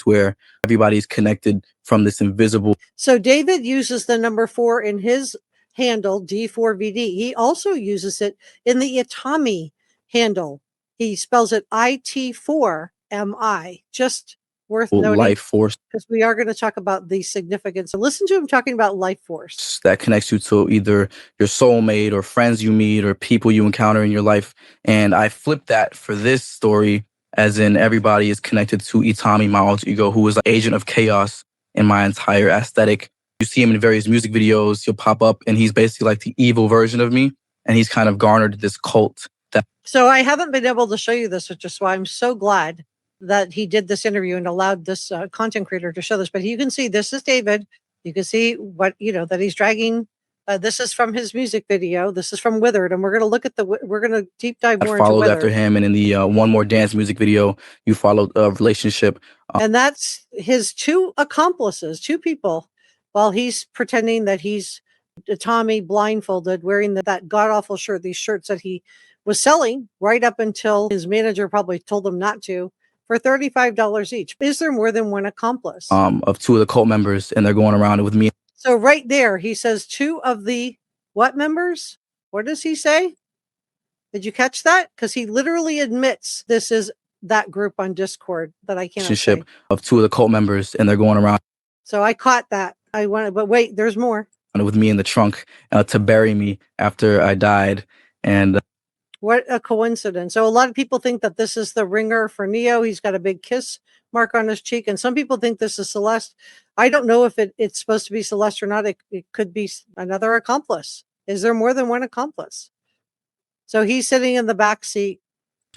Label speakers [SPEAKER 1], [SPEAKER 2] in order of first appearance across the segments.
[SPEAKER 1] where everybody's connected from this invisible.
[SPEAKER 2] So David uses the number 4 in his handle, D4vd. He also uses it in the Itami handle. He spells it IT4MI. Just worth noting,
[SPEAKER 1] life force,
[SPEAKER 2] because we are going to talk about the significance. So listen to him talking about life force.
[SPEAKER 1] that connects you to either your soulmate or friends you meet or people you encounter in your life. And I flipped that for this story, as in everybody is connected to Itami, my alter ego, who is an agent of chaos in my entire aesthetic. You see him in various music videos, he'll pop up, and he's basically like the evil version of me. And he's kind of garnered this cult.
[SPEAKER 2] So I haven't been able to show you this, which is why I'm so glad that he did this interview and allowed this content creator to show this. But you can see this is David. You can see what, that he's dragging. This is from his music video. This is from Withered. And we're going to look at we're going to deep dive more into
[SPEAKER 1] followed
[SPEAKER 2] Withered.
[SPEAKER 1] After him. And in the One More Dance music video, you followed a relationship.
[SPEAKER 2] And that's his 2 accomplices, 2 people, while he's pretending that he's Tommy blindfolded, wearing that god-awful shirt, these shirts that he was selling right up until his manager probably told him not to, for $35 each. Is there more than one accomplice?
[SPEAKER 1] Of 2 of the cult members, and they're going around with me.
[SPEAKER 2] So right there, he says 2 of the what members? What does he say? Did you catch that? Because he literally admits this is that group on Discord that I can't say.
[SPEAKER 1] Of 2 of the cult members, and they're going around.
[SPEAKER 2] So I caught that. I wanted, but wait, there's more.
[SPEAKER 1] With me in the trunk to bury me after I died. And
[SPEAKER 2] what a coincidence. So a lot of people think that this is the ringer for Neo. He's got a big kiss mark on his cheek. And some people think this is Celeste. I don't know if it's supposed to be Celeste or not. It could be another accomplice. Is there more than one accomplice? So he's sitting in the back seat.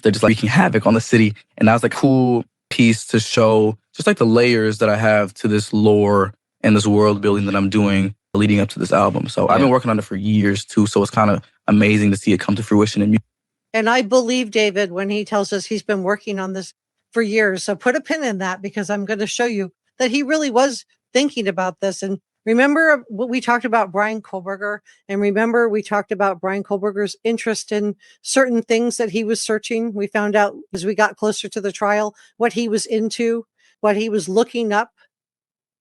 [SPEAKER 1] They're just like wreaking havoc on the city. And that was like a cool piece to show just like the layers that I have to this lore and this world building that I'm doing leading up to this album. So I've been working on it for years too. So it's kind of amazing to see it come to fruition in music.
[SPEAKER 2] And I believe David when he tells us he's been working on this for years. So put a pin in that, because I'm going to show you that he really was thinking about this. And remember what we talked about Brian Kohlberger, and remember we talked about Brian Kohlberger's interest in certain things that he was searching. We found out as we got closer to the trial what he was into, what he was looking up.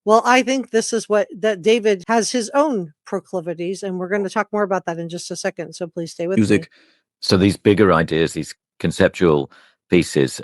[SPEAKER 2] Well, I think this is that David has his own proclivities, and we're going to talk more about that in just a second. So please stay with me.
[SPEAKER 3] So these bigger ideas, these conceptual pieces,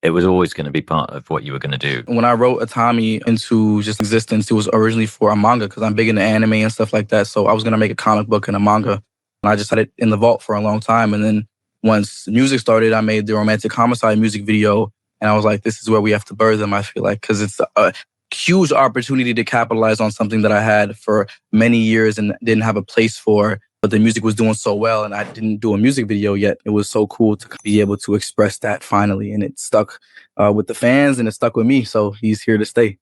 [SPEAKER 3] it was always going to be part of what you were going to do.
[SPEAKER 1] When I wrote Itami into just existence, it was originally for a manga, because I'm big into anime and stuff like that. So I was going to make a comic book and a manga. And I just had it in the vault for a long time. And then once music started, I made the Romantic Homicide music video. And I was like, this is where we have to birth them, I feel like, because it's a huge opportunity to capitalize on something that I had for many years and didn't have a place for. But the music was doing so well, and I didn't do a music video yet. It was so cool to be able to express that finally. And it stuck with the fans, and it stuck with me. So he's here to stay.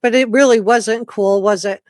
[SPEAKER 2] But it really wasn't cool, was it?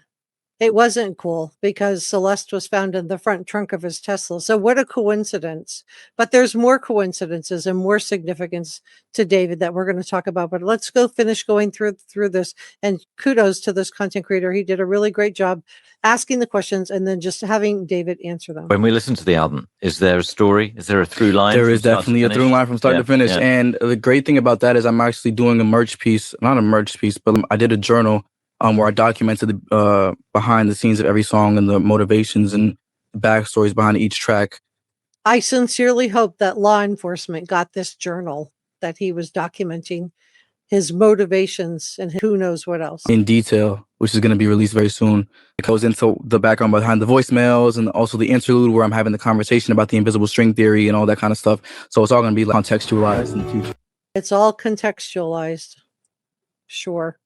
[SPEAKER 2] It wasn't cool, because Celeste was found in the front trunk of his Tesla. So what a coincidence. But there's more coincidences and more significance to David that we're going to talk about. But let's finish going through this. And kudos to this content creator. He did a really great job asking the questions and then just having David answer them.
[SPEAKER 3] When we listen to the album, is there a story? Is there a through line?
[SPEAKER 1] There is definitely a through line from start to finish. And the great thing about that is I'm actually doing a merch piece, not a merch piece, but I did a journal where I documented the behind the scenes of every song and the motivations and backstories behind each track.
[SPEAKER 2] I sincerely hope that law enforcement got this journal that he was documenting his motivations and who knows what else.
[SPEAKER 1] In detail, which is going to be released very soon. It goes into the background behind the voicemails and also the interlude where I'm having the conversation about the invisible string theory and all that kind of stuff. So it's all going to be contextualized in the future.
[SPEAKER 2] It's all contextualized. Sure.